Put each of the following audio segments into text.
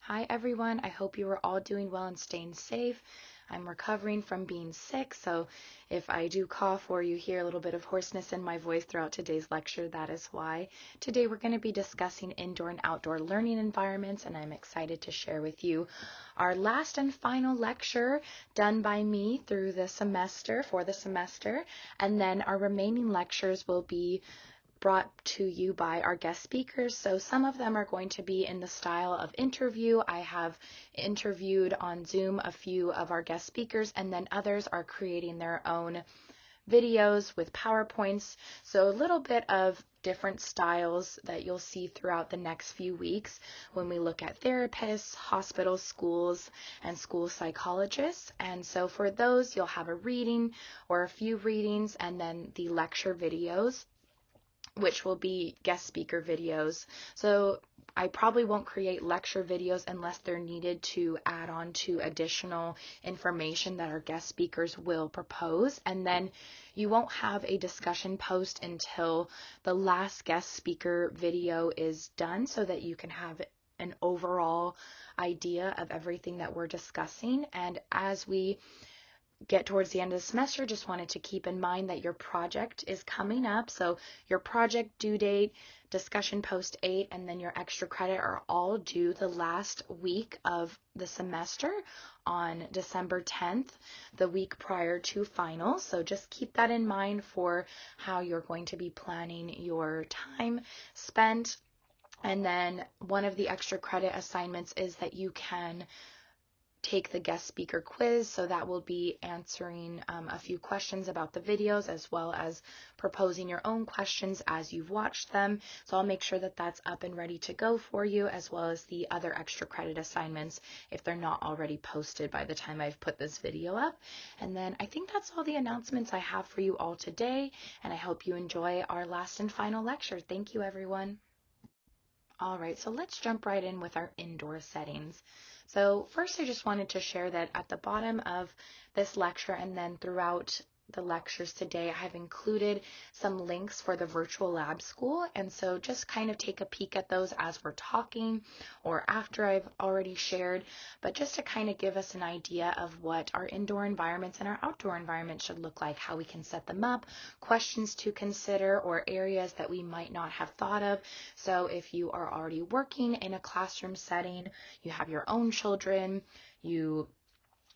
Hi everyone, I hope you are all doing well and staying safe. I'm recovering from being sick, so if I do cough or you hear a little bit of hoarseness in my voice throughout today's lecture, that is why. Today we're going to be discussing indoor and outdoor learning environments, and I'm excited to share with you our last and final lecture done by me through the semester, for the semester, and then our remaining lectures will be brought to you by our guest speakers. So some of them are going to be in the style of interview. I have interviewed on Zoom a few of our guest speakers, and then others are creating their own videos with PowerPoints. So a little bit of different styles that you'll see throughout the next few weeks when we look at therapists, hospitals, schools, and school psychologists. And so for those, you'll have a reading or a few readings and then the lecture videos, which will be guest speaker videos. So I probably won't create lecture videos unless they're needed to add on to additional information that our guest speakers will propose. And then you won't have a discussion post until the last guest speaker video is done so that you can have an overall idea of everything that we're discussing. And as we get towards the end of the semester, just wanted to keep in mind that your project is coming up. So your project due date, discussion post 8, and then your extra credit are all due the last week of the semester on December 10th, the week prior to finals. So just keep that in mind for how you're going to be planning your time spent. And then one of the extra credit assignments is that you can take the guest speaker quiz, so that will be answering a few questions about the videos as well as proposing your own questions as you've watched them. So I'll make sure that that's up and ready to go for you, as well as the other extra credit assignments if they're not already posted by the time I've put this video up. And then I think that's all the announcements I have for you all today, and I hope you enjoy our last and final lecture. Thank you, everyone. All right, so let's jump right in with our indoor settings. So first, I just wanted to share that at the bottom of this lecture and then throughout the lectures today, I have included some links for the virtual lab school. And so just kind of take a peek at those as we're talking or after I've already shared, but just to kind of give us an idea of what our indoor environments and our outdoor environments should look like, how we can set them up, questions to consider, or areas that we might not have thought of. So if you are already working in a classroom setting, you have your own children, you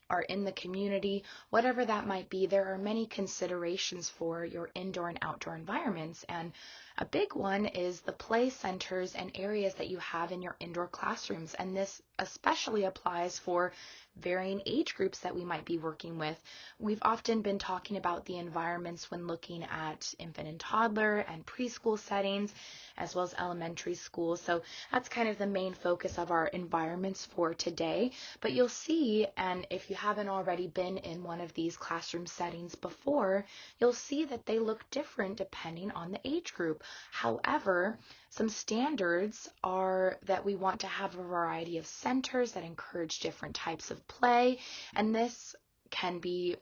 are in the community, whatever that might be, there are many considerations for your indoor and outdoor environments. And a big one is the play centers and areas that you have in your indoor classrooms. And this especially applies for varying age groups that we might be working with. We've often been talking about the environments when looking at infant and toddler and preschool settings, as well as elementary school. So that's kind of the main focus of our environments for today. But you'll see, and if you haven't already been in one of these classroom settings before, you'll see that they look different depending on the age group. However, some standards are that we want to have a variety of centers that encourage different types of play, and this can be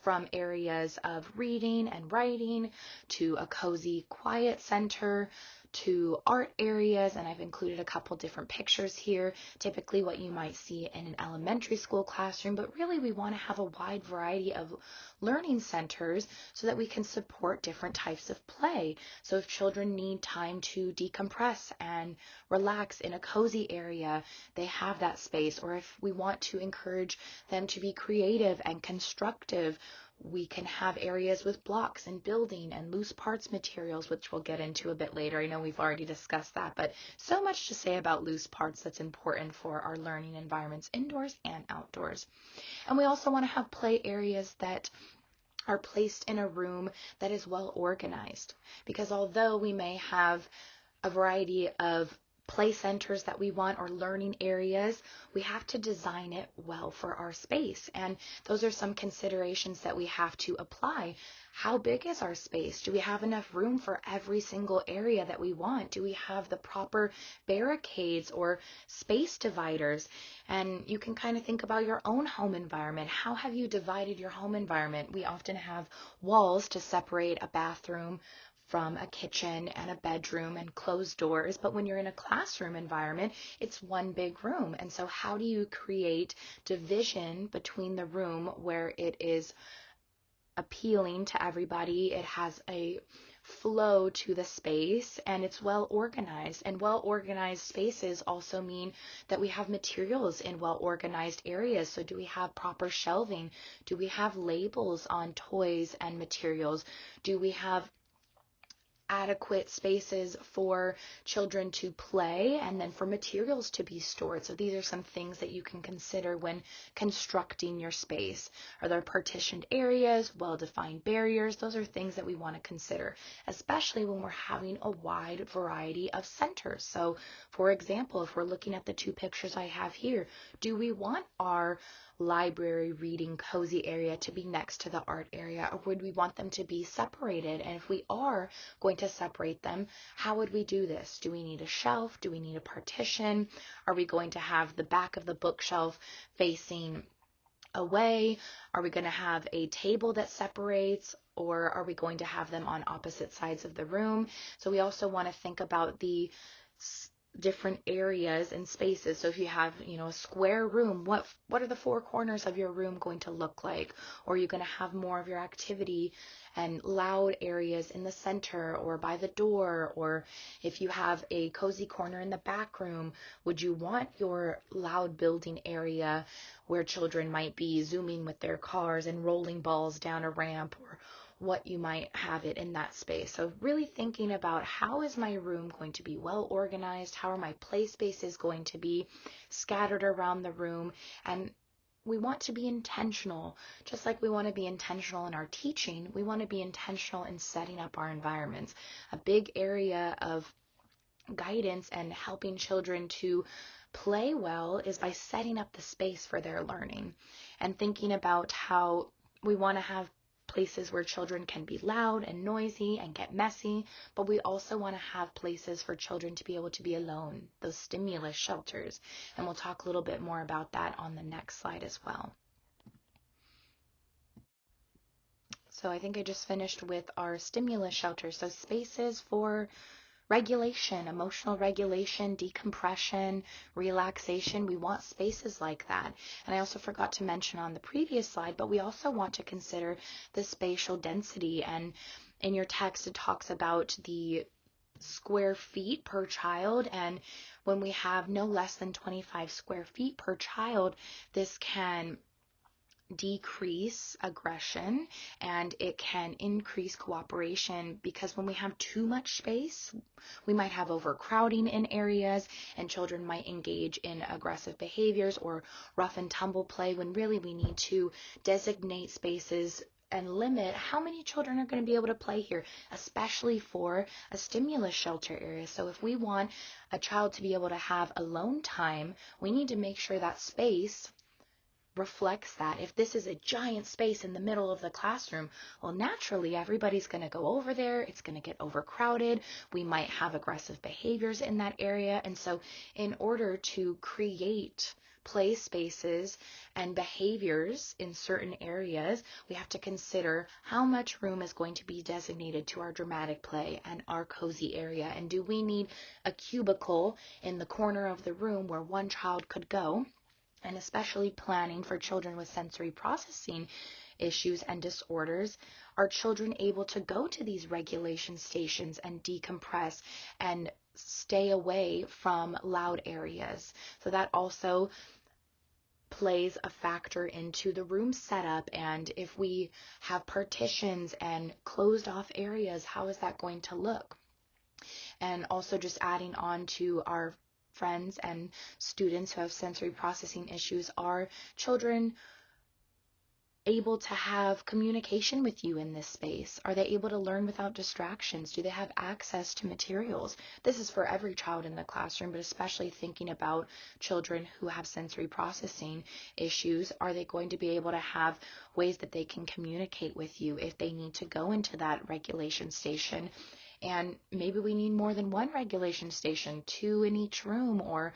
from areas of reading and writing to a cozy, quiet center to art areas, and I've included a couple different pictures here, typically what you might see in an elementary school classroom, but really we want to have a wide variety of learning centers so that we can support different types of play. So if children need time to decompress and relax in a cozy area, they have that space. Or if we want to encourage them to be creative and constructive, we can have areas with blocks and building and loose parts materials, which we'll get into a bit later. I know we've already discussed that, but so much to say about loose parts that's important for our learning environments indoors and outdoors. And we also want to have play areas that are placed in a room that is well organized, because although we may have a variety of play centers that we want or learning areas, we have to design it well for our space. And those are some considerations that we have to apply. How big is our space? Do we have enough room for every single area that we want? Do we have the proper barricades or space dividers? And you can kind of think about your own home environment. How have you divided your home environment? We often have walls to separate a bathroom from a kitchen and a bedroom and closed doors. But when you're in a classroom environment, it's one big room. And so how do you create division between the room where it is appealing to everybody, it has a flow to the space, and it's well organized? And well organized spaces also mean that we have materials in well organized areas. So do we have proper shelving? Do we have labels on toys and materials? Do we have adequate spaces for children to play and then for materials to be stored? So these are some things that you can consider when constructing your space. Are there partitioned areas, well-defined barriers? Those are things that we want to consider, especially when we're having a wide variety of centers. So for example, if we're looking at the two pictures I have here, do we want our library reading cozy area to be next to the art area, or would we want them to be separated? And if we are going to separate them, how would we do this? Do we need a shelf? Do we need a partition? Are we going to have the back of the bookshelf facing away? Are we going to have a table that separates, or are we going to have them on opposite sides of the room? So we also want to think about the different areas and spaces. So if you have, a square room, what are the four corners of your room going to look like? Or are you going to have more of your activity and loud areas in the center or by the door? Or if you have a cozy corner in the back room, would you want your loud building area where children might be zooming with their cars and rolling balls down a ramp, or what you might have it in that space? So really thinking about, how is my room going to be well organized? How are my play spaces going to be scattered around the room? And we want to be intentional. Just like we want to be intentional in our teaching, we want to be intentional in setting up our environments. A big area of guidance and helping children to play well is by setting up the space for their learning, and thinking about how we want to have places where children can be loud and noisy and get messy, but we also want to have places for children to be able to be alone, those stimulus shelters. And we'll talk a little bit more about that on the next slide as well. So I think I just finished with our stimulus shelters. So spaces for regulation, emotional regulation, decompression, relaxation. We want spaces like that. And I also forgot to mention on the previous slide, but we also want to consider the spatial density. And in your text, it talks about the square feet per child. And when we have no less than 25 square feet per child, this can decrease aggression and it can increase cooperation, because when we have too much space, we might have overcrowding in areas and children might engage in aggressive behaviors or rough and tumble play, when really we need to designate spaces and limit how many children are going to be able to play here, especially for a stimulus shelter area. So if we want a child to be able to have alone time, we need to make sure that space reflects that. If this is a giant space in the middle of the classroom, well, naturally everybody's going to go over there. It's going to get overcrowded. We might have aggressive behaviors in that area. And so in order to create play spaces and behaviors in certain areas, we have to consider how much room is going to be designated to our dramatic play and our cozy area. And do we need a cubicle in the corner of the room where one child could go? And especially planning for children with sensory processing issues and disorders, are children able to go to these regulation stations and decompress and stay away from loud areas? So that also plays a factor into the room setup. And if we have partitions and closed off areas, how is that going to look? And also just adding on to our friends and students who have sensory processing issues, are children able to have communication with you in this space? Are they able to learn without distractions? Do they have access to materials? This is for every child in the classroom, but especially thinking about children who have sensory processing issues. Are they going to be able to have ways that they can communicate with you if they need to go into that regulation station? And maybe we need more than one regulation station, 2 in each room, or,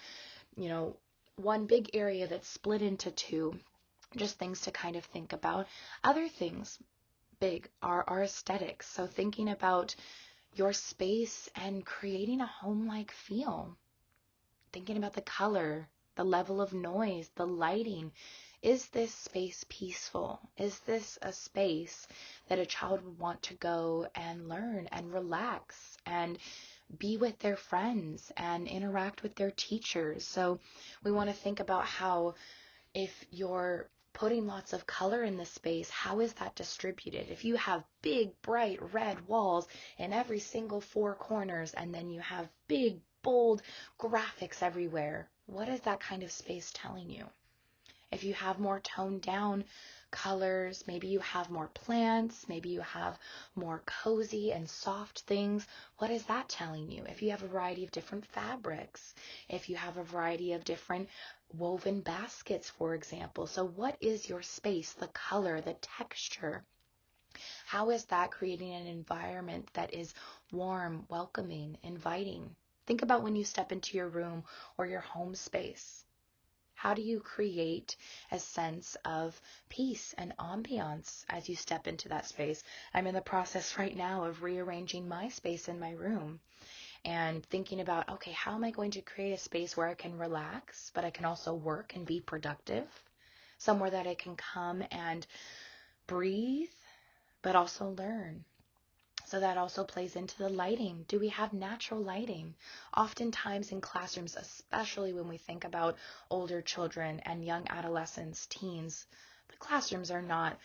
one big area that's split into 2. Just things to kind of think about. Other things big are our aesthetics. So thinking about, your space and creating a home-like feel. Thinking about the color, the level of noise, the lighting. Is this space peaceful? Is this a space that a child would want to go and learn and relax and be with their friends and interact with their teachers? So we want to think about how, if you're putting lots of color in the space, how is that distributed? If you have big, bright red walls in every single four corners, and then you have big, bold graphics everywhere, what is that kind of space telling you? If you have more toned down colors, maybe you have more plants, maybe you have more cozy and soft things, what is that telling you? If you have a variety of different fabrics, if you have a variety of different woven baskets, for example. So what is your space, the color, the texture? How is that creating an environment that is warm, welcoming, inviting? Think about when you step into your room or your home space. How do you create a sense of peace and ambiance as you step into that space? I'm in the process right now of rearranging my space in my room and thinking about, okay, how am I going to create a space where I can relax, but I can also work and be productive? Somewhere that I can come and breathe, but also learn. So that also plays into the lighting. Do we have natural lighting? Oftentimes in classrooms, especially when we think about older children and young adolescents, teens, the classrooms are not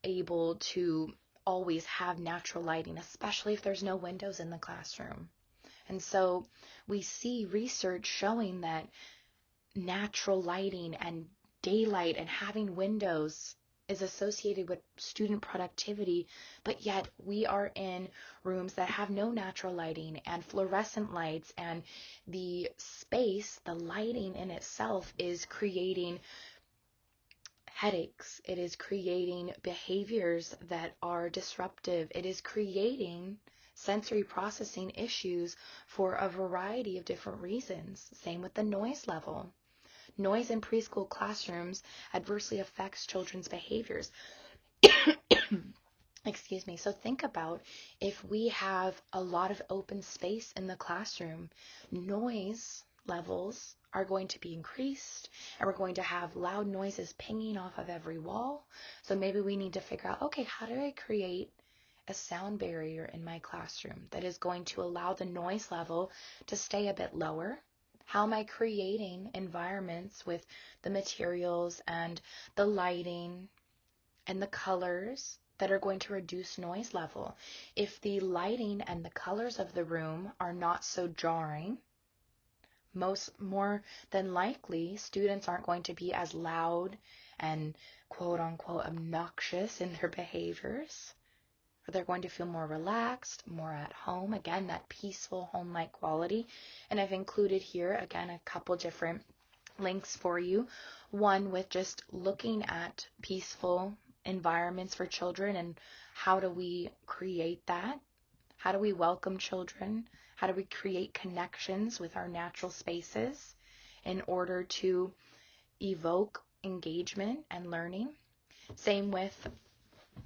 able to always have natural lighting, especially if there's no windows in the classroom. And so we see research showing that natural lighting and daylight and having windows is associated with student productivity, but yet we are in rooms that have no natural lighting and fluorescent lights, and the space, the lighting in itself is creating headaches. It is creating behaviors that are disruptive. It is creating sensory processing issues for a variety of different reasons. Same with the noise level. Noise in preschool classrooms adversely affects children's behaviors. Excuse me. So think about, if we have a lot of open space in the classroom, noise levels are going to be increased, and we're going to have loud noises pinging off of every wall. So maybe we need to figure out, okay, how do I create a sound barrier in my classroom that is going to allow the noise level to stay a bit lower? How am I creating environments with the materials and the lighting and the colors that are going to reduce noise level? If the lighting and the colors of the room are not so jarring, more than likely students aren't going to be as loud and quote unquote obnoxious in their behaviors. They're going to feel more relaxed, more at home. Again, that peaceful home-like quality. And I've included here, again, a couple different links for you. One with just looking at peaceful environments for children and how do we create that? How do we welcome children? How do we create connections with our natural spaces in order to evoke engagement and learning? Same with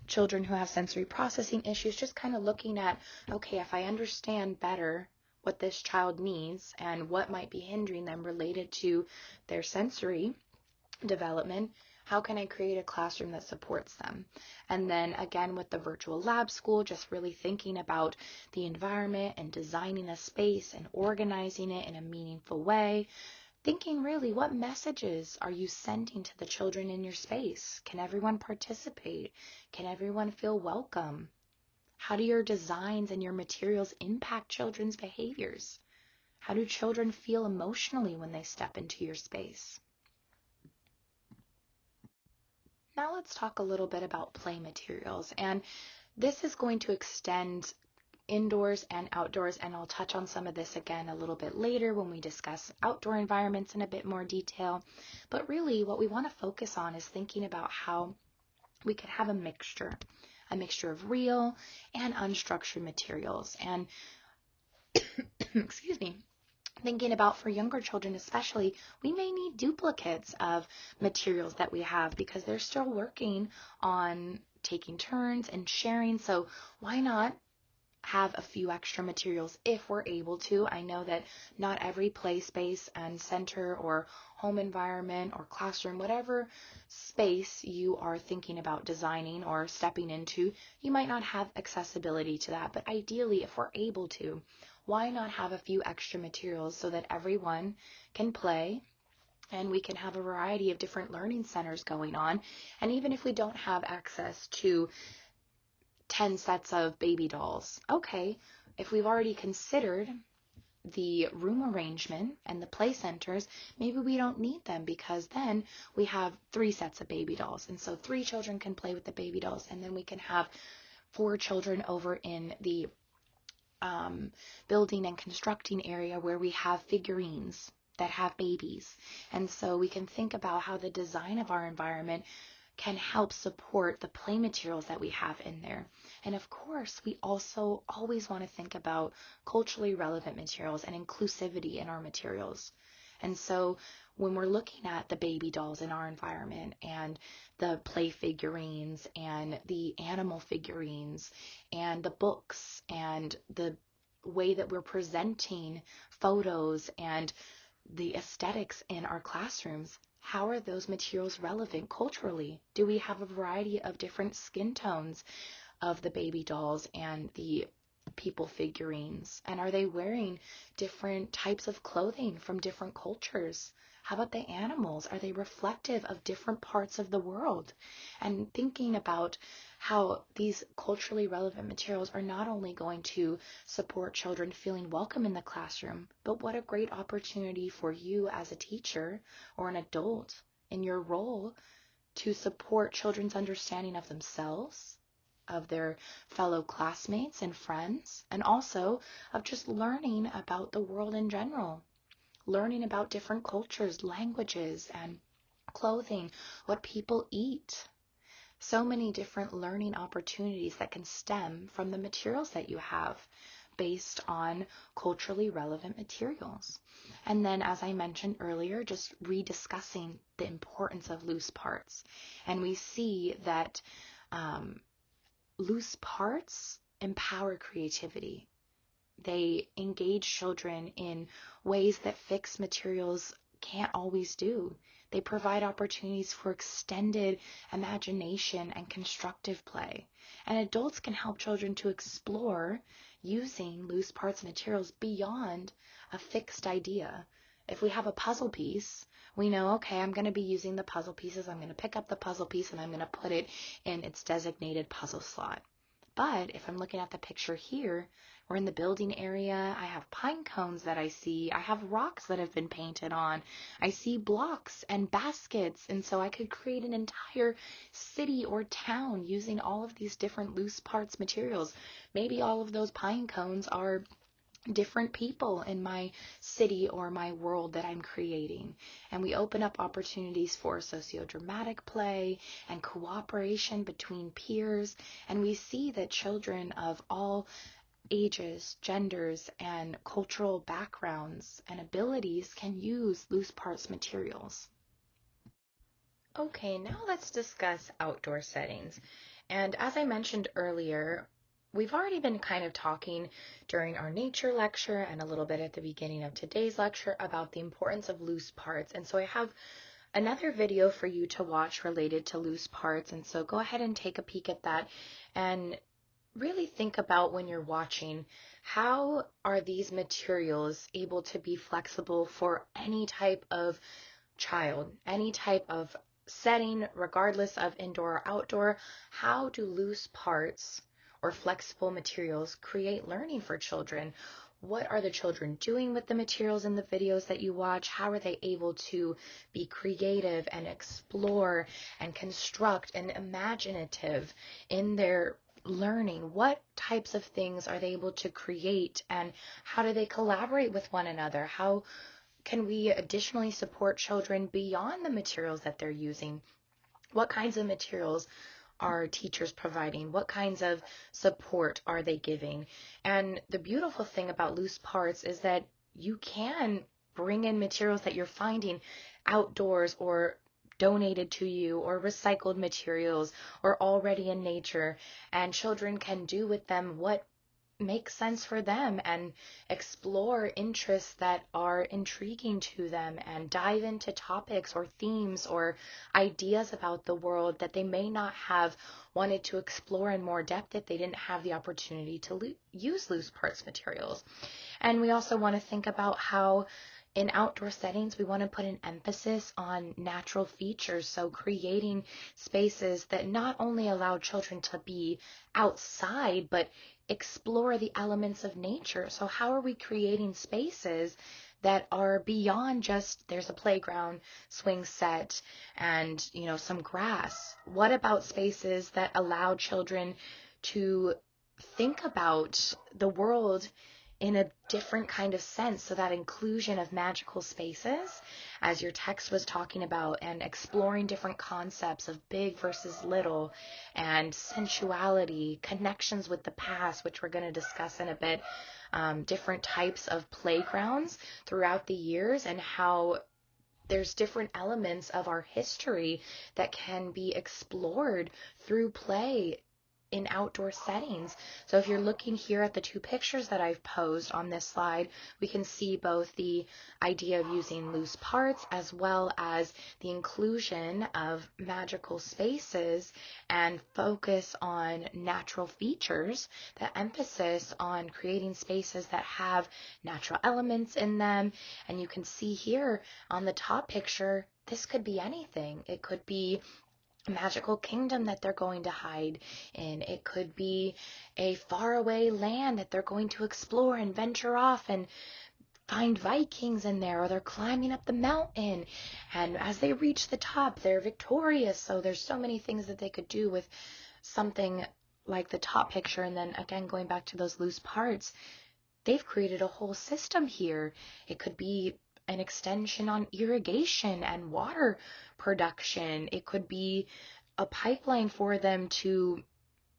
children who have sensory processing issues, just kind of looking at, okay, if I understand better what this child needs and what might be hindering them related to their sensory development, how can I create a classroom that supports them? And then again, with the virtual lab school, just really thinking about the environment and designing a space and organizing it in a meaningful way. Thinking really, what messages are you sending to the children in your space? Can everyone participate? Can everyone feel welcome? How do your designs and your materials impact children's behaviors? How do children feel emotionally when they step into your space? Now let's talk a little bit about play materials. And this is going to extend indoors and outdoors, and I'll touch on some of this again a little bit later when we discuss outdoor environments in a bit more detail. But really what we want to focus on is thinking about how we could have a mixture of real and unstructured materials. And excuse me, thinking about for younger children especially, we may need duplicates of materials that we have because they're still working on taking turns and sharing. So why not have a few extra materials if we're able to. I know that not every play space and center or home environment or classroom, whatever space you are thinking about designing or stepping into, you might not have accessibility to that. But ideally, if we're able to, why not have a few extra materials so that everyone can play and we can have a variety of different learning centers going on? And even if we don't have access to 10 sets of baby dolls, okay, if we've already considered the room arrangement and the play centers, maybe we don't need them, because then we have 3 sets of baby dolls. And so 3 children can play with the baby dolls, and then we can have 4 children over in the building and constructing area where we have figurines that have babies. And so we can think about how the design of our environment can help support the play materials that we have in there. And of course, we also always want to think about culturally relevant materials and inclusivity in our materials. And so when we're looking at the baby dolls in our environment and the play figurines and the animal figurines and the books and the way that we're presenting photos and the aesthetics in our classrooms, how are those materials relevant culturally? Do we have a variety of different skin tones of the baby dolls and the people figurines? And are they wearing different types of clothing from different cultures? How about the animals? Are they reflective of different parts of the world? And thinking about how these culturally relevant materials are not only going to support children feeling welcome in the classroom, but what a great opportunity for you as a teacher or an adult in your role to support children's understanding of themselves, of their fellow classmates and friends, and also of just learning about the world in general, learning about different cultures, languages, and clothing, what people eat. So many different learning opportunities that can stem from the materials that you have based on culturally relevant materials. And then, as I mentioned earlier, just rediscussing the importance of loose parts. And we see that loose parts empower creativity. They engage children in ways that fixed materials can't always do. They provide opportunities for extended imagination and constructive play. And adults can help children to explore using loose parts materials beyond a fixed idea. If we have a puzzle piece, we know, okay, I'm going to be using the puzzle pieces. I'm going to pick up the puzzle piece and I'm going to put it in its designated puzzle slot. But if I'm looking at the picture here, we're in the building area, I have pine cones that I see, I have rocks that have been painted on, I see blocks and baskets, and so I could create an entire city or town using all of these different loose parts materials. Maybe all of those pine cones are different people in my city or my world that I'm creating. And we open up opportunities for sociodramatic play and cooperation between peers. And we see that children of all ages, genders, and cultural backgrounds and abilities can use loose parts materials. Okay, now let's discuss outdoor settings. And as I mentioned earlier, we've already been kind of talking during our nature lecture and a little bit at the beginning of today's lecture about the importance of loose parts. And so I have another video for you to watch related to loose parts. And so go ahead and take a peek at that and really think about, when you're watching, how are these materials able to be flexible for any type of child, any type of setting, regardless of indoor or outdoor? How do loose parts or flexible materials create learning for children? What are the children doing with the materials in the videos that you watch? How are they able to be creative and explore and construct and imaginative in their learning? What types of things are they able to create, and how do they collaborate with one another? How can we additionally support children beyond the materials that they're using? What kinds of materials are teachers providing? What kinds of support are they giving? And the beautiful thing about loose parts is that you can bring in materials that you're finding outdoors or donated to you, or recycled materials, or already in nature, and children can do with them what make sense for them and explore interests that are intriguing to them and dive into topics or themes or ideas about the world that they may not have wanted to explore in more depth if they didn't have the opportunity to use loose parts materials. And we also want to think about how in outdoor settings, we want to put an emphasis on natural features. So creating spaces that not only allow children to be outside, but explore the elements of nature. So how are we creating spaces that are beyond just there's a playground, swing set, and, some grass? What about spaces that allow children to think about the world in a different kind of sense? So that inclusion of magical spaces, as your text was talking about, and exploring different concepts of big versus little, and sensuality, connections with the past, which we're going to discuss in a bit, different types of playgrounds throughout the years, and how there's different elements of our history that can be explored through play in outdoor settings. So if you're looking here at the two pictures that I've posed on this slide, we can see both the idea of using loose parts as well as the inclusion of magical spaces and focus on natural features, the emphasis on creating spaces that have natural elements in them. And you can see here on the top picture, this could be anything. It could be a magical kingdom that they're going to hide in. It could be a faraway land that they're going to explore and venture off and find Vikings in there, or they're climbing up the mountain, and as they reach the top, they're victorious. So there's so many things that they could do with something like the top picture. And then again, going back to those loose parts, they've created a whole system here. It could be an extension on irrigation and water production. It could be a pipeline for them to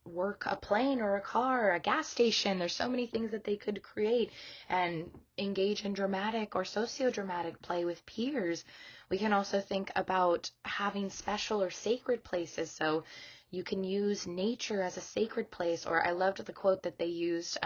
work a plane or a car, a gas station. There's so many things that they could create and engage in dramatic or socio-dramatic play with peers. We can also think about having special or sacred places. So you can use nature as a sacred place. Or I loved the quote that they used,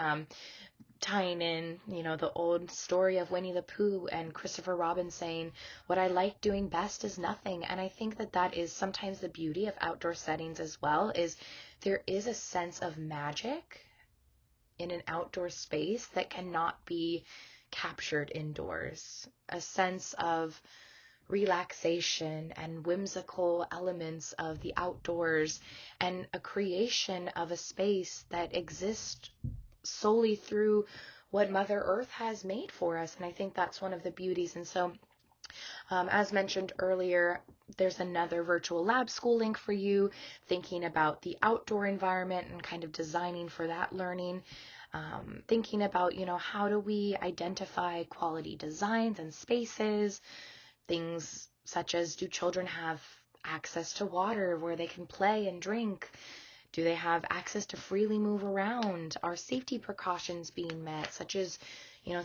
tying in, the old story of Winnie the Pooh and Christopher Robin saying, "What I like doing best is nothing." And I think that that is sometimes the beauty of outdoor settings as well, is there is a sense of magic in an outdoor space that cannot be captured indoors. A sense of relaxation and whimsical elements of the outdoors, and a creation of a space that exists solely through what Mother Earth has made for us. And I think that's one of the beauties. And so, as mentioned earlier, there's another virtual lab school link for you, thinking about the outdoor environment and kind of designing for that learning. Thinking about, how do we identify quality designs and spaces, things such as, do children have access to water where they can play and drink? Do they have access to freely move around? Are safety precautions being met, such as,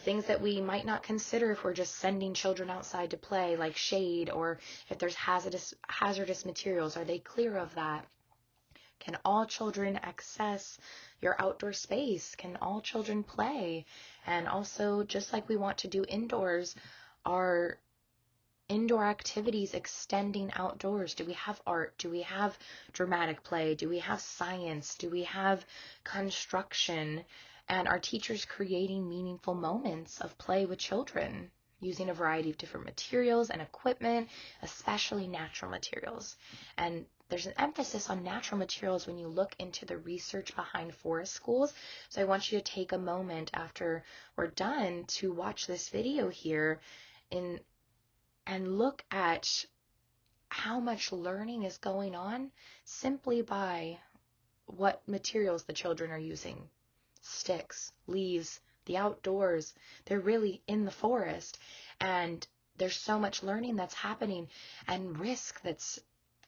things that we might not consider if we're just sending children outside to play, like shade, or if there's hazardous materials, are they clear of that? Can all children access your outdoor space? Can all children play? And also, just like we want to do indoors, are indoor activities extending outdoors? Do we have art? Do we have dramatic play? Do we have science? Do we have construction? And are teachers creating meaningful moments of play with children using a variety of different materials and equipment, especially natural materials? And there's an emphasis on natural materials when you look into the research behind forest schools. So I want you to take a moment after we're done to watch this video here and look at how much learning is going on simply by what materials the children are using. Sticks, leaves, the outdoors. They're really in the forest, and there's so much learning that's happening and risk that's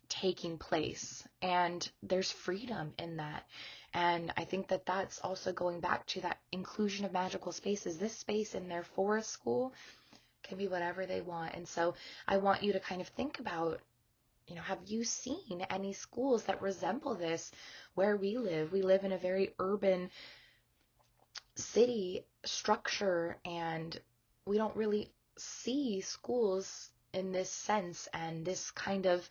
taking place, and there's freedom in that. And I think that that's also going back to that inclusion of magical spaces. This space in their forest school can be whatever they want. And so I want you to kind of think about, have you seen any schools that resemble this where we live? We live in a very urban city structure, and we don't really see schools in this sense and this kind of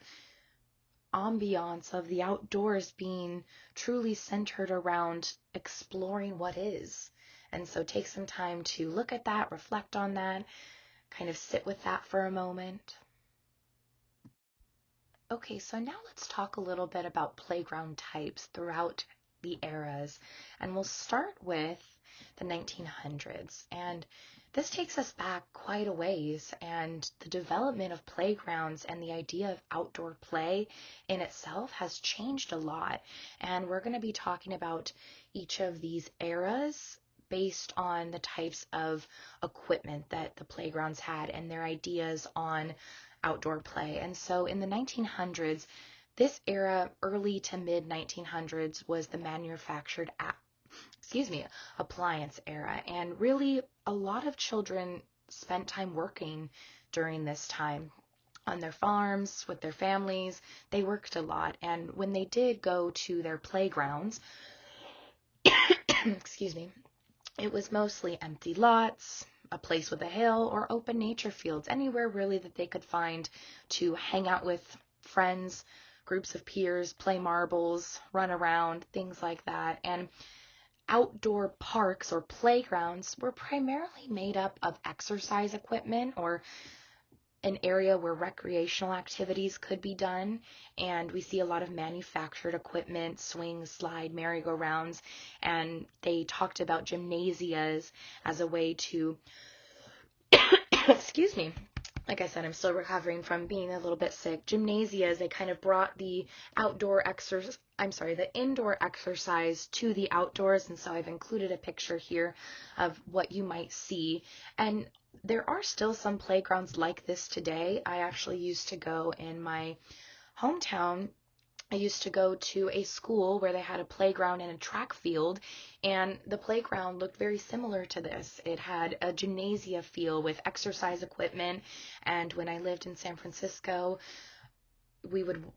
ambiance of the outdoors being truly centered around exploring what is. And so take some time to look at that, reflect on that, kind of sit with that for a moment. Okay, so now let's talk a little bit about playground types throughout the eras. And we'll start with the 1900s. And this takes us back quite a ways. And the development of playgrounds and the idea of outdoor play in itself has changed a lot. And we're going to be talking about each of these eras based on the types of equipment that the playgrounds had and their ideas on outdoor play. And so in the 1900s, this era, early to mid 1900s, was the manufactured appliance era. And really, a lot of children spent time working during this time on their farms with their families. They worked a lot. And when they did go to their playgrounds, excuse me, it was mostly empty lots, a place with a hill, or open nature fields, anywhere really that they could find to hang out with friends, groups of peers, play marbles, run around, things like that. And outdoor parks or playgrounds were primarily made up of exercise equipment or an area where recreational activities could be done. And we see a lot of manufactured equipment, swings, slide, merry-go-rounds, and they talked about gymnasias as a way to, excuse me, like I said, I'm still recovering from being a little bit sick. Gymnasias, they kind of brought the the indoor exercise to the outdoors. And so I've included a picture here of what you might see. And there are still some playgrounds like this today. I actually used to go in my hometown. I used to go to a school where they had a playground and a track field, and the playground looked very similar to this. It had a gymnasia feel with exercise equipment, and when I lived in San Francisco,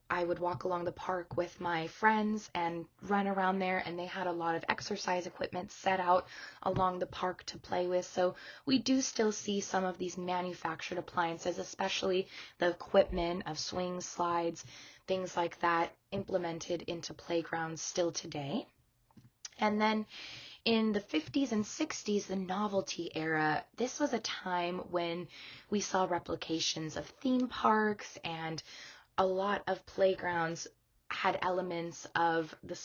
I would walk along the park with my friends and run around there, and they had a lot of exercise equipment set out along the park to play with. So we do still see some of these manufactured appliances, especially the equipment of swings, slides, things like that, implemented into playgrounds still today. And then in the 50s and 60s, the novelty era, this was a time when we saw replications of theme parks, and a lot of playgrounds had elements of the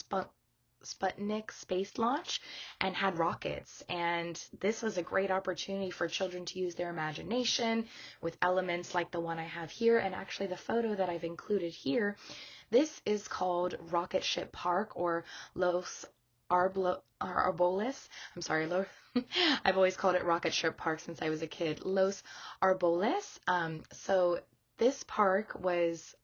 Sputnik space launch and had rockets. And this was a great opportunity for children to use their imagination with elements like the one I have here. And actually the photo that I've included here, this is called Rocket Ship Park, or Los Arboles. I'm sorry, I've always called it Rocket Ship Park since I was a kid. Los Arboles. So this park was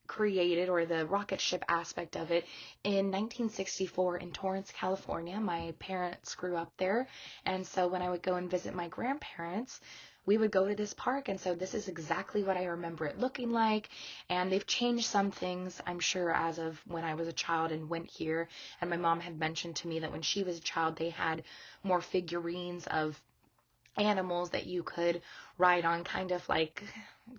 created, or the rocket ship aspect of it, in 1964 in Torrance, California. My parents grew up there, and so when I would go and visit my grandparents, we would go to this park. And so this is exactly what I remember it looking like. And they've changed some things, I'm sure, as of when I was a child and went here. And my mom had mentioned to me that when she was a child, they had more figurines of animals that you could ride on, kind of like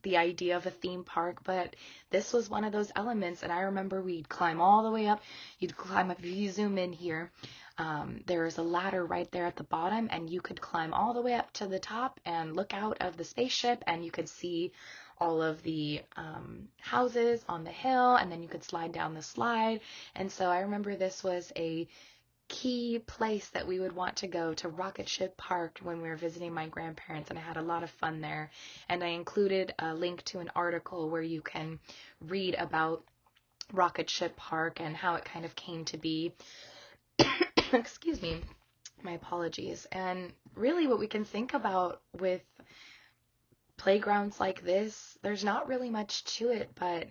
the idea of a theme park. But this was one of those elements. And I remember we'd climb all the way up. You'd climb up. If you zoom in here, there's a ladder right there at the bottom, and you could climb all the way up to the top and look out of the spaceship, and you could see all of the houses on the hill, and then you could slide down the slide. And so I remember this was a key place that we would want to go, to Rocket Ship Park, when we were visiting my grandparents, and I had a lot of fun there. And I included a link to an article where you can read about Rocket Ship Park and how it kind of came to be. Excuse me, my apologies. And really what we can think about with playgrounds like this, there's not really much to it, but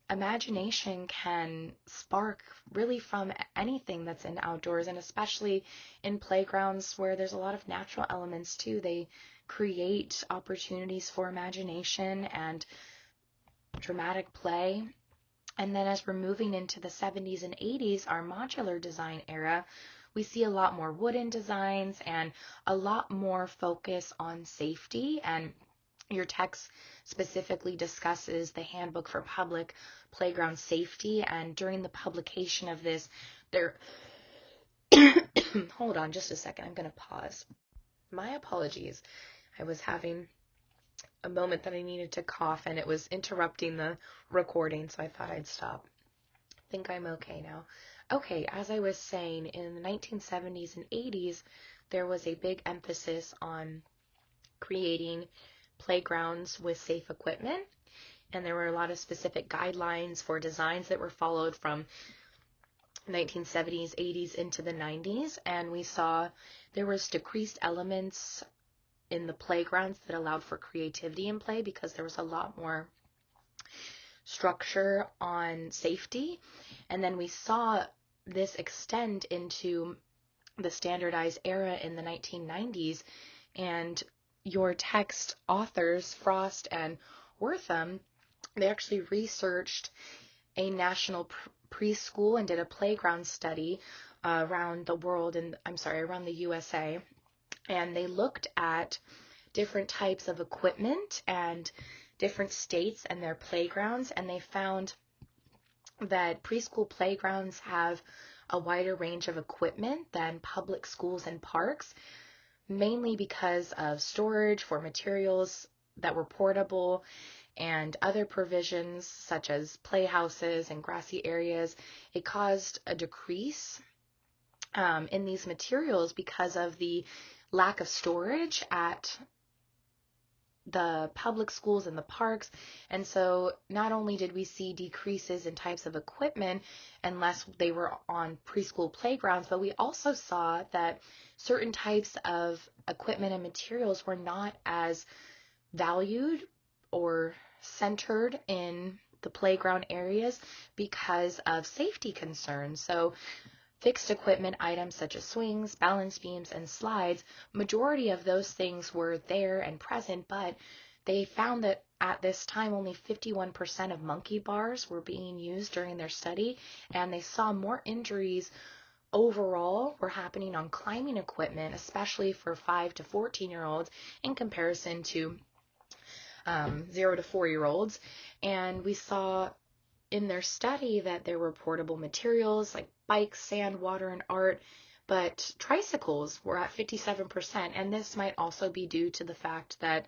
imagination can spark really from anything that's in outdoors, and especially in playgrounds where there's a lot of natural elements too. They create opportunities for imagination and dramatic play. And then as we're moving into the 70s and 80s, our modular design era, we see a lot more wooden designs and a lot more focus on safety. And your text specifically discusses the Handbook for Public Playground Safety. And during the publication of this, there, hold on just a second, I'm going to pause. My apologies. I was having a moment that I needed to cough and it was interrupting the recording, so I thought I'd stop. I think I'm okay now. Okay, as I was saying, in the 1970s and 80s, there was a big emphasis on creating playgrounds with safe equipment, and there were a lot of specific guidelines for designs that were followed from 1970s, 80s into the 90s, and we saw there was decreased elements in the playgrounds that allowed for creativity in play because there was a lot more structure on safety. And then we saw this extend into the standardized era in the 1990s, and your text authors, Frost and Wortham, they actually researched a national preschool and did a playground study around the world, and around the USA, and they looked at different types of equipment and different states and their playgrounds, and they found that preschool playgrounds have a wider range of equipment than public schools and parks, mainly because of storage for materials that were portable and other provisions such as playhouses and grassy areas. It caused a decrease in these materials because of the lack of storage at the public schools and the parks. And so not only did we see decreases in types of equipment unless they were on preschool playgrounds, but we also saw that certain types of equipment and materials were not as valued or centered in the playground areas because of safety concerns. So fixed equipment items such as swings, balance beams, and slides, majority of those things were there and present, but they found that at this time only 51% of monkey bars were being used during their study, and they saw more injuries overall were happening on climbing equipment, especially for 5 to 14-year-olds in comparison to 0 to 4-year-olds. And we saw in their study that there were portable materials like bikes, sand, water, and art, but tricycles were at 57%. And this might also be due to the fact that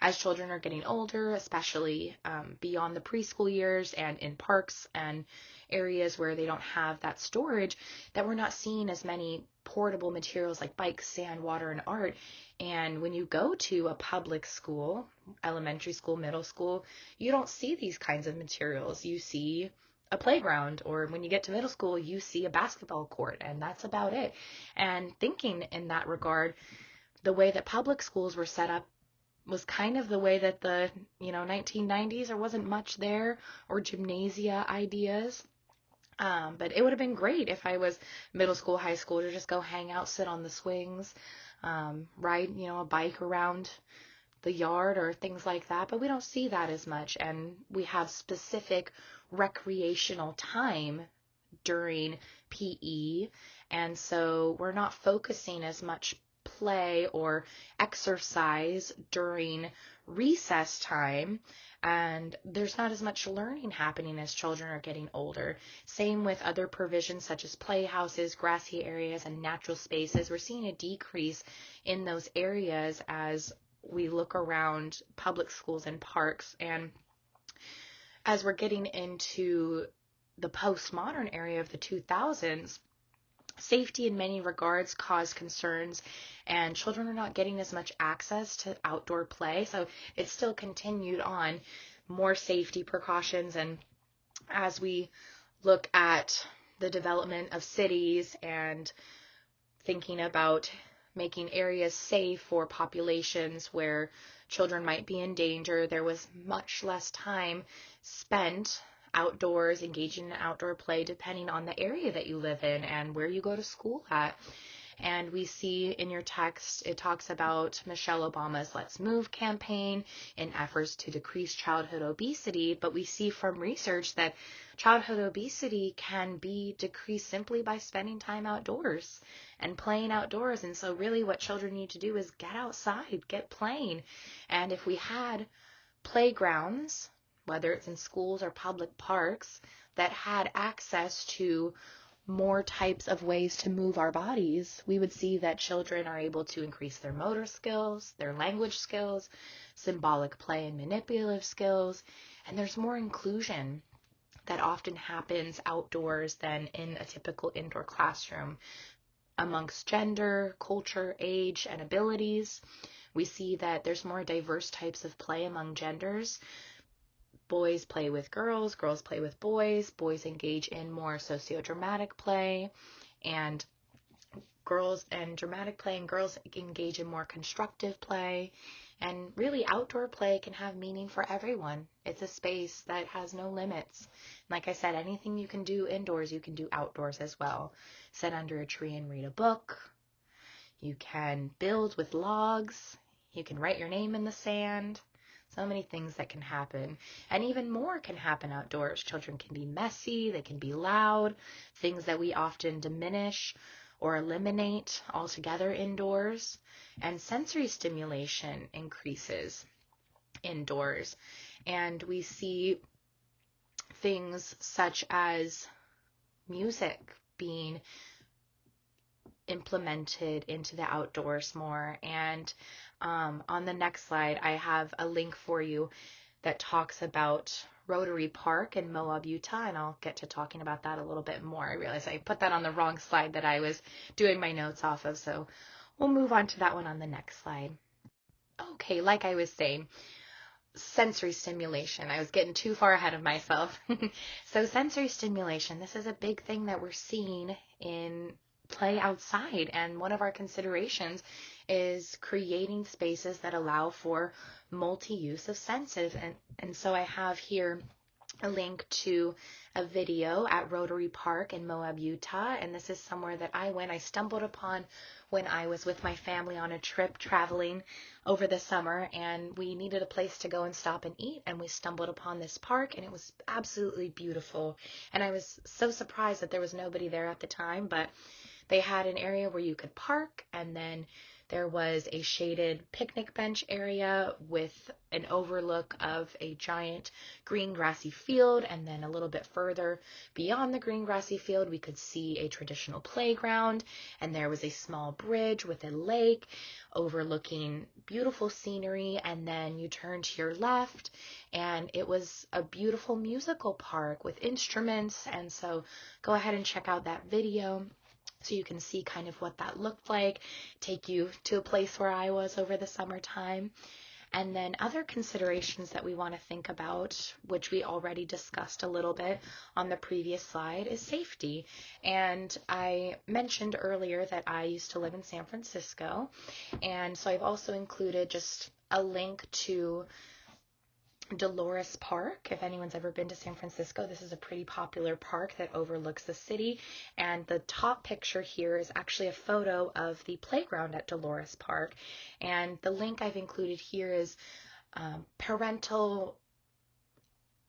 as children are getting older, especially beyond the preschool years and in parks and areas where they don't have that storage, that we're not seeing as many portable materials like bikes, sand, water, and art. And when you go to a public school, elementary school, middle school, you don't see these kinds of materials. You see a playground, or when you get to middle school, you see a basketball court, and that's about it. And thinking in that regard, the way that public schools were set up was kind of the way that the 1990s, there wasn't much there, or gymnasia ideas. But it would have been great if I was middle school, high school, to just go hang out, sit on the swings, ride, a bike around the yard or things like that. But we don't see that as much. And we have specific recreational time during PE. And so we're not focusing as much play or exercise during recess time, and there's not as much learning happening as children are getting older. Same with other provisions such as playhouses, grassy areas, and natural spaces. We're seeing a decrease in those areas as we look around public schools and parks. And as we're getting into the postmodern area of the 2000s, safety in many regards caused concerns, and children are not getting as much access to outdoor play. So it still continued on more safety precautions. And as we look at the development of cities and thinking about making areas safe for populations where children might be in danger, there was much less time spent outdoors, engaging in outdoor play, depending on the area that you live in and where you go to school at. And we see in your text, it talks about Michelle Obama's Let's Move campaign in efforts to decrease childhood obesity. But we see from research that childhood obesity can be decreased simply by spending time outdoors. and playing outdoors. And so really what children need to do is get outside, get playing. And if we had playgrounds, whether it's in schools or public parks, that had access to more types of ways to move our bodies, we would see that children are able to increase their motor skills, their language skills, symbolic play and manipulative skills, and there's more inclusion that often happens outdoors than in a typical indoor classroom amongst gender, culture, age, and abilities. We see that there's more diverse types of play among genders. Boys play with girls, girls play with boys engage in more sociodramatic play, and girls engage in more constructive play. And really, outdoor play can have meaning for everyone. It's a space that has no limits. Like I said, anything you can do indoors, you can do outdoors as well. Sit under a tree and read a book. You can build with logs. You can write your name in the sand. So many things that can happen. And even more can happen outdoors. Children can be messy, they can be loud, things that we often diminish or eliminate altogether indoors. And sensory stimulation increases indoors. And we see things such as music being implemented into the outdoors more. And on the next slide, I have a link for you that talks about Rotary Park in Moab, Utah, and I'll get to talking about that a little bit more. I realized I put that on the wrong slide that I was doing my notes off of, so we'll move on to that one on the next slide. Okay, like I was saying, sensory stimulation. I was getting too far ahead of myself. So sensory stimulation, this is a big thing that we're seeing in play outside, and one of our considerations is creating spaces that allow for multi-use of senses. And so I have here a link to a video at Rotary Park in Moab, Utah, and this is somewhere that I stumbled upon when I was with my family on a trip traveling over the summer, and we needed a place to go and stop and eat, and we stumbled upon this park, and it was absolutely beautiful. And I was so surprised that there was nobody there at the time, but they had an area where you could park, and then there was a shaded picnic bench area with an overlook of a giant green grassy field, and then a little bit further beyond the green grassy field we could see a traditional playground, and there was a small bridge with a lake overlooking beautiful scenery, and then you turn to your left and it was a beautiful musical park with instruments. And so go ahead and check out that video so you can see kind of what that looked like, take you to a place where I was over the summertime. And then other considerations that we want to think about, which we already discussed a little bit on the previous slide, is safety. And I mentioned earlier that I used to live in San Francisco, and so I've also included just a link to Dolores Park. If anyone's ever been to San Francisco, this is a pretty popular park that overlooks the city, and the top picture here is actually a photo of the playground at Dolores Park, and the link I've included here is parental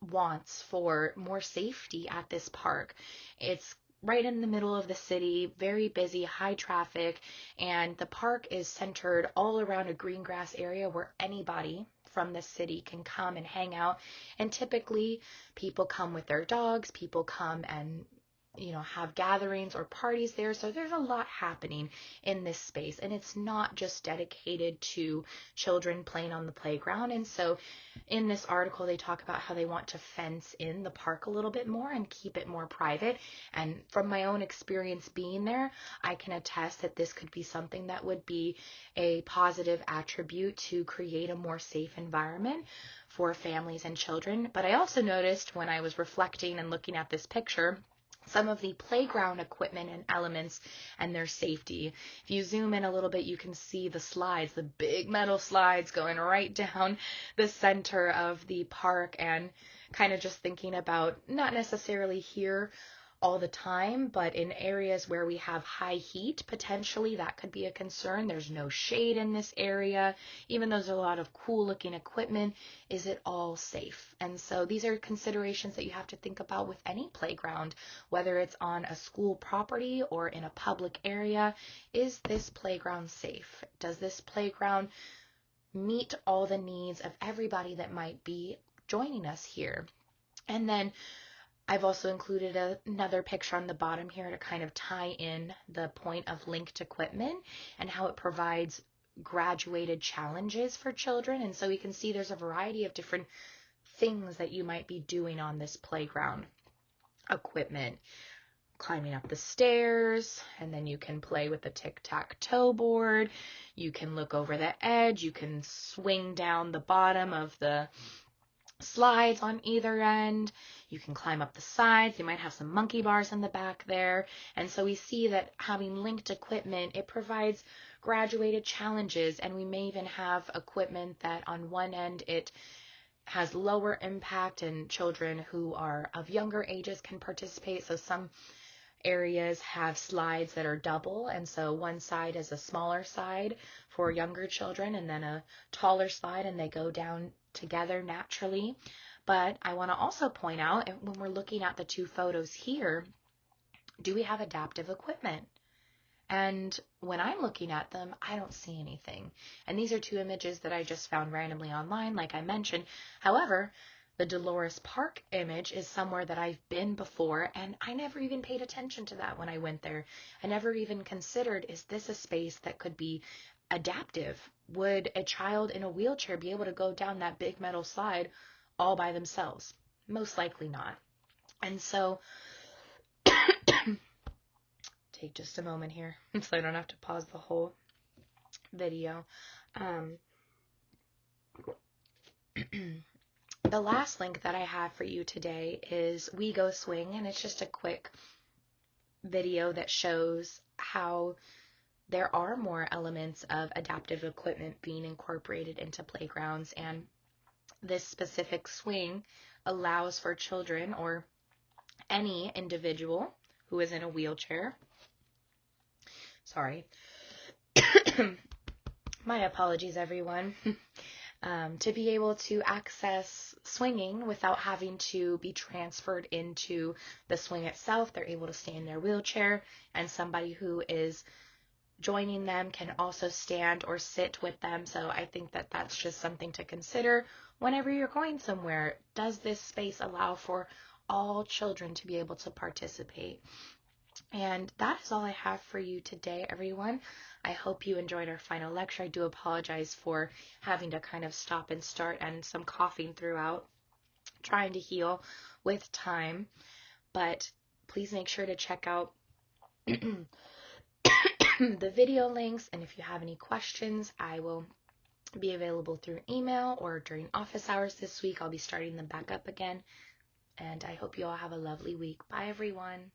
wants for more safety at this park. It's right in the middle of the city, very busy, high traffic, and the park is centered all around a green grass area where anybody from the city can come and hang out. And typically people come with their dogs, people come and have gatherings or parties there. So there's a lot happening in this space, and it's not just dedicated to children playing on the playground. And so in this article, they talk about how they want to fence in the park a little bit more and keep it more private. And from my own experience being there, I can attest that this could be something that would be a positive attribute to create a more safe environment for families and children. But I also noticed when I was reflecting and looking at this picture, some of the playground equipment and elements and their safety. If you zoom in a little bit, you can see the slides, the big metal slides going right down the center of the park, and kind of just thinking about not necessarily here all the time, but in areas where we have high heat, potentially that could be a concern. There's no shade in this area. Even though there's a lot of cool looking equipment, is it all safe? And so these are considerations that you have to think about with any playground, whether it's on a school property or in a public area. Is this playground safe? Does this playground meet all the needs of everybody that might be joining us here? And then I've also included another picture on the bottom here to kind of tie in the point of linked equipment and how it provides graduated challenges for children. And so you can see there's a variety of different things that you might be doing on this playground equipment. Climbing up the stairs, and then you can play with the tic-tac-toe board. You can look over the edge. You can swing down the bottom of the slides on either end. You can climb up the sides. You might have some monkey bars in the back there. And so we see that having linked equipment, it provides graduated challenges, and we may even have equipment that on one end it has lower impact and children who are of younger ages can participate. So some areas have slides that are double, and so one side is a smaller side for younger children and then a taller slide, and they go down together naturally. But I want to also point out, when we're looking at the two photos here, do we have adaptive equipment? And when I'm looking at them, I don't see anything. And these are two images that I just found randomly online, like I mentioned. However, the Dolores Park image is somewhere that I've been before, and I never even paid attention to that when I went there. I never even considered, is this a space that could be adaptive? Would a child in a wheelchair be able to go down that big metal slide all by themselves? Most likely not. And so, take just a moment here so I don't have to pause the whole video. The last link that I have for you today is We Go Swing, and it's just a quick video that shows how there are more elements of adaptive equipment being incorporated into playgrounds, and this specific swing allows for children or any individual who is in a wheelchair. Sorry. My apologies, everyone. To be able to access swinging without having to be transferred into the swing itself. They're able to stay in their wheelchair, and somebody who is joining them can also stand or sit with them. So I think that that's just something to consider whenever you're going somewhere. Does this space allow for all children to be able to participate? And that is all I have for you today, everyone. I hope you enjoyed our final lecture. I do apologize for having to kind of stop and start and some coughing throughout, trying to heal with time. But please make sure to check out the video links. And if you have any questions, I will be available through email or during office hours this week. I'll be starting them back up again. And I hope you all have a lovely week. Bye, everyone.